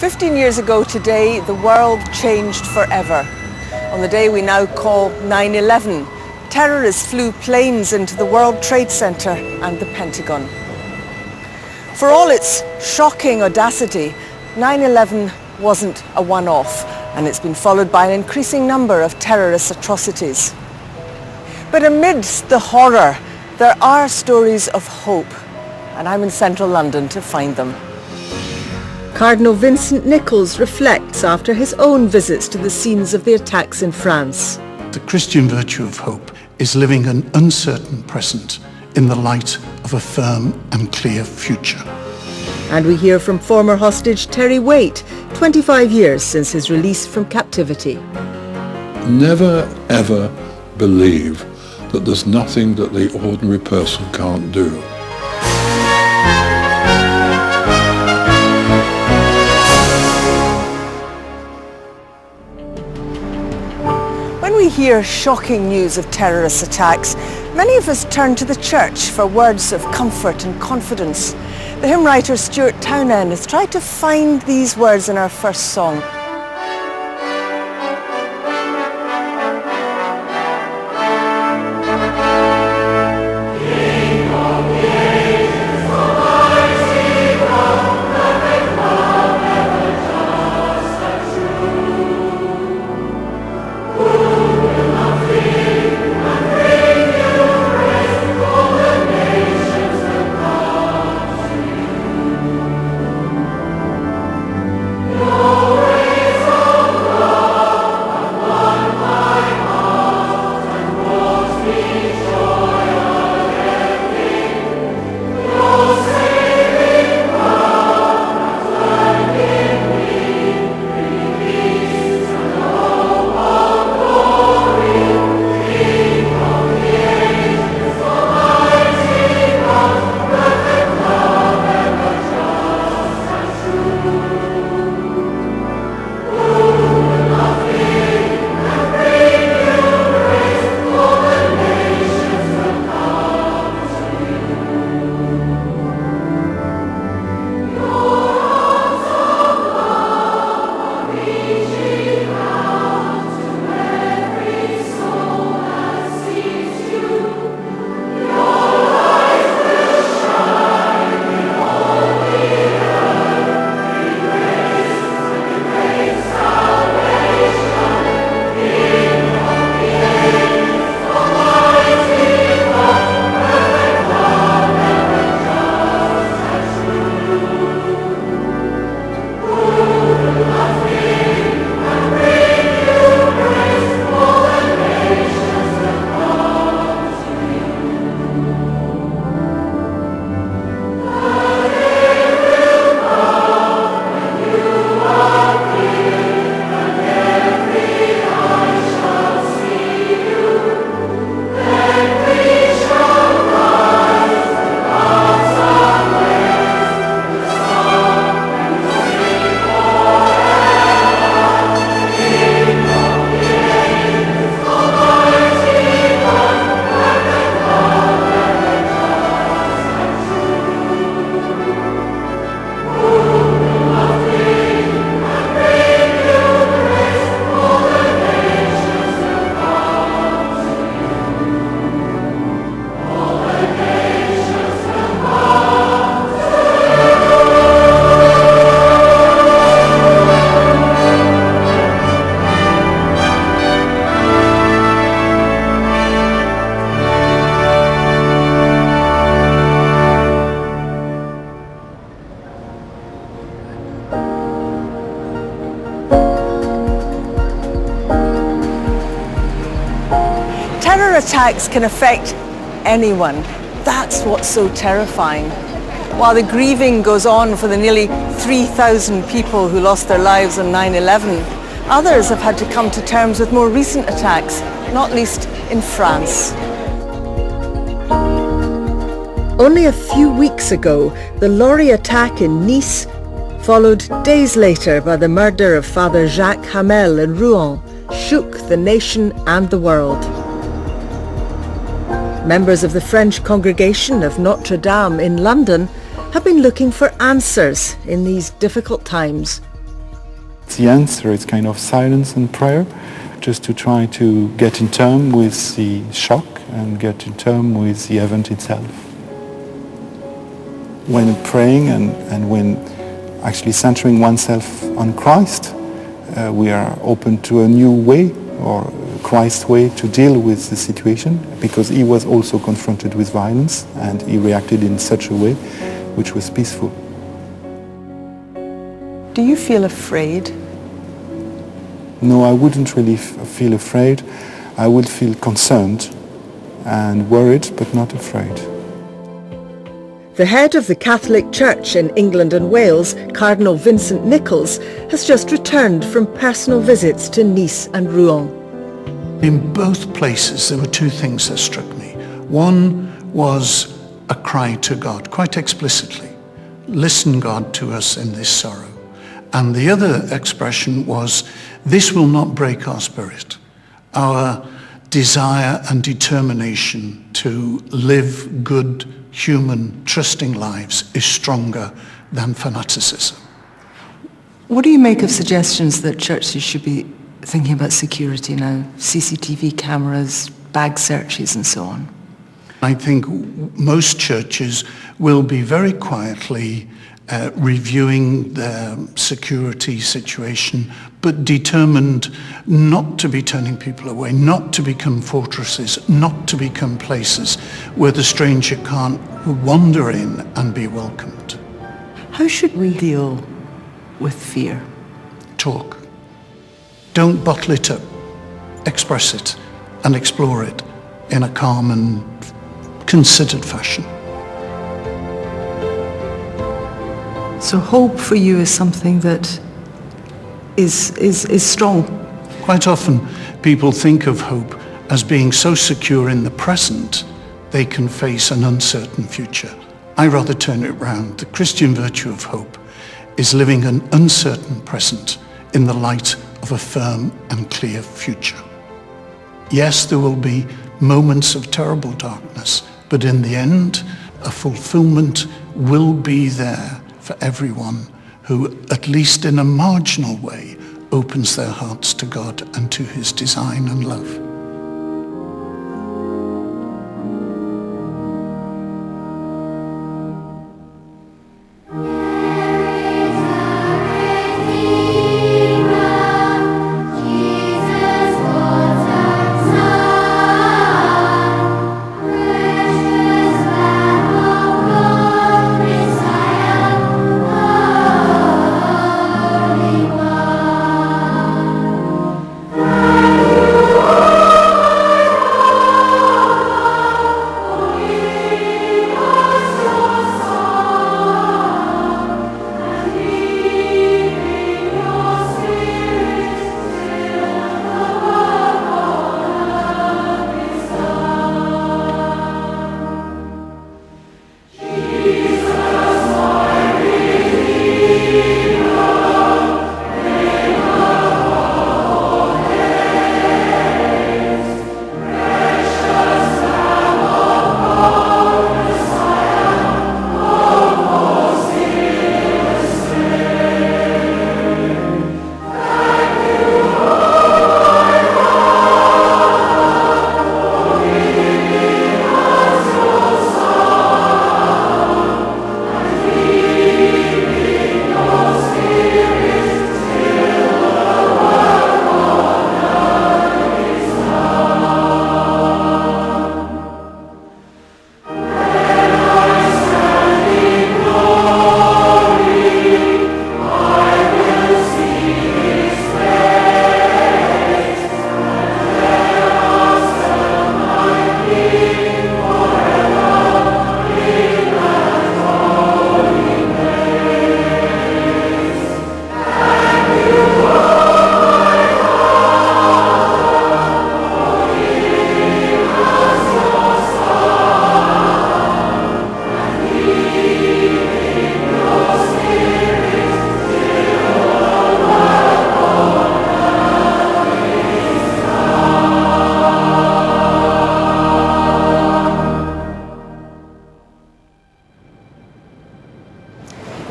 15 years ago today, the world changed forever. On the day we now call 9/11, terrorists flew planes into the World Trade Center and the Pentagon. For all its shocking audacity, 9/11 wasn't a one-off, and it's been followed by an increasing number of terrorist atrocities. But amidst the horror, there are stories of hope, and I'm in central London to find them. Cardinal Vincent Nichols reflects after his own visits to the scenes of the attacks in France. The Christian virtue of hope is living an uncertain present in the light of a firm and clear future. And we hear from former hostage Terry Waite, 25 years since his release from captivity. Never ever believe that there's nothing that the ordinary person can't do. When we hear shocking news of terrorist attacks, many of us turn to the church for words of comfort and confidence. The hymn writer Stuart Townend has tried to find these words in our first song. Terror attacks can affect anyone. That's what's so terrifying. While the grieving goes on for the nearly 3,000 people who lost their lives on 9/11, others have had to come to terms with more recent attacks, not least in France. Only a few weeks ago, the lorry attack in Nice, followed days later by the murder of Father Jacques Hamel in Rouen, shook the nation and the world. Members of the French congregation of Notre Dame in London have been looking for answers in these difficult times. The answer is kind of silence and prayer, just to try to get in terms with the shock and get in terms with the event itself. When praying and when actually centering oneself on Christ, we are open to a new way, or Christ's way, to deal with the situation, because he was also confronted with violence and he reacted in such a way which was peaceful. Do you feel afraid? No, I wouldn't really feel afraid. I would feel concerned and worried, but not afraid. The head of the Catholic Church in England and Wales, Cardinal Vincent Nichols, has just returned from personal visits to Nice and Rouen. In both places there were two things that struck me. One was a cry to God, quite explicitly. Listen, God, to us in this sorrow. And the other expression was, this will not break our spirit. Our desire and determination to live good, human, trusting lives is stronger than fanaticism. What do you make of suggestions that churches should be thinking about security now? CCTV cameras, bag searches and so on. I think most churches will be very quietly reviewing their security situation, but determined not to be turning people away, not to become fortresses, not to become places where the stranger can't wander in and be welcomed. How should we deal with fear? Talk. Don't bottle it up. Express it and explore it in a calm and considered fashion. So hope for you is something that is strong. Quite often people think of hope as being so secure in the present they can face an uncertain future. I rather turn it round. The Christian virtue of hope is living an uncertain present in the light of a firm and clear future. Yes, there will be moments of terrible darkness, but in the end, a fulfillment will be there for everyone who, at least in a marginal way, opens their hearts to God and to his design and love.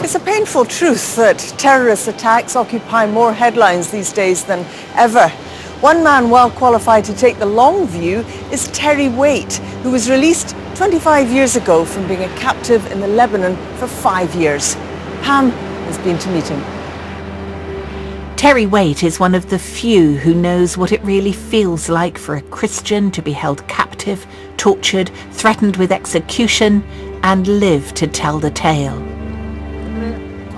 It's a painful truth that terrorist attacks occupy more headlines these days than ever. One man well qualified to take the long view is Terry Waite, who was released 25 years ago from being a captive in the Lebanon for 5 years. Pam has been to meet him. Terry Waite is one of the few who knows what it really feels like for a Christian to be held captive, tortured, threatened with execution, and live to tell the tale.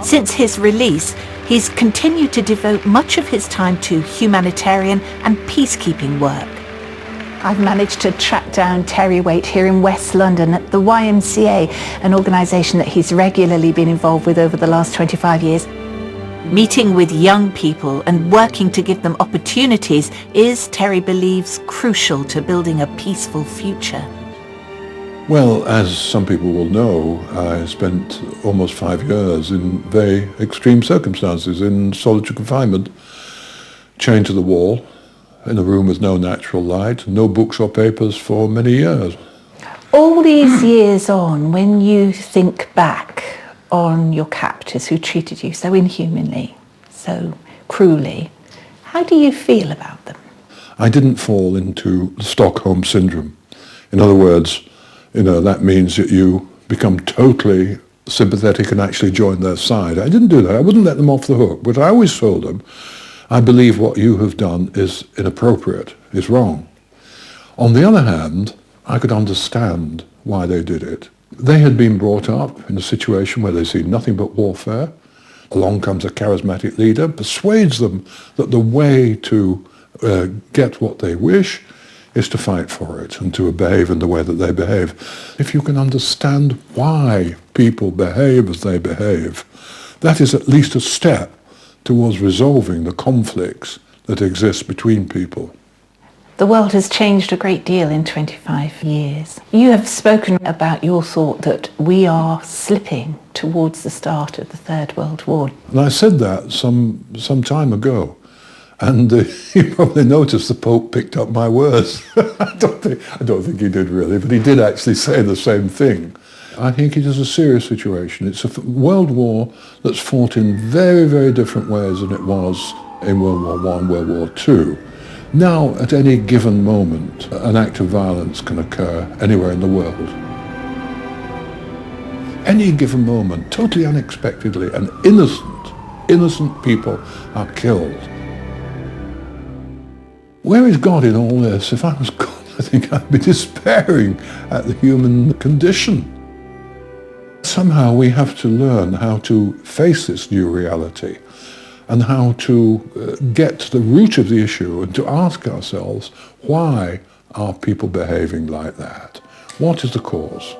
Since his release, he's continued to devote much of his time to humanitarian and peacekeeping work. I've managed to track down Terry Waite here in West London at the YMCA, an organisation that he's regularly been involved with over the last 25 years. Meeting with young people and working to give them opportunities is, Terry believes, crucial to building a peaceful future. Well, as some people will know, I spent almost 5 years in very extreme circumstances, in solitary confinement, chained to the wall, in a room with no natural light, no books or papers for many years. All these years on, when you think back on your captors who treated you so inhumanly, so cruelly, how do you feel about them? I didn't fall into the Stockholm syndrome. In other words, that means that you become totally sympathetic and actually join their side. I didn't do that. I wouldn't let them off the hook. But I always told them, I believe what you have done is inappropriate, is wrong. On the other hand, I could understand why they did it. They had been brought up in a situation where they see nothing but warfare. Along comes a charismatic leader, persuades them that the way to get what they wish is to fight for it and to behave in the way that they behave. If you can understand why people behave as they behave, that is at least a step towards resolving the conflicts that exist between people. The world has changed a great deal in 25 years. You have spoken about your thought that we are slipping towards the start of the Third World War. And I said that some time ago. And you probably noticed the Pope picked up my words. I don't think he did really, but he did actually say the same thing. I think it is a serious situation. It's a world war that's fought in very, very different ways than it was in World War I, World War II. Now, at any given moment, an act of violence can occur anywhere in the world. Any given moment, totally unexpectedly, and innocent people are killed. Where is God in all this? If I was God, I think I'd be despairing at the human condition. Somehow we have to learn how to face this new reality and how to get to the root of the issue and to ask ourselves, why are people behaving like that? What is the cause?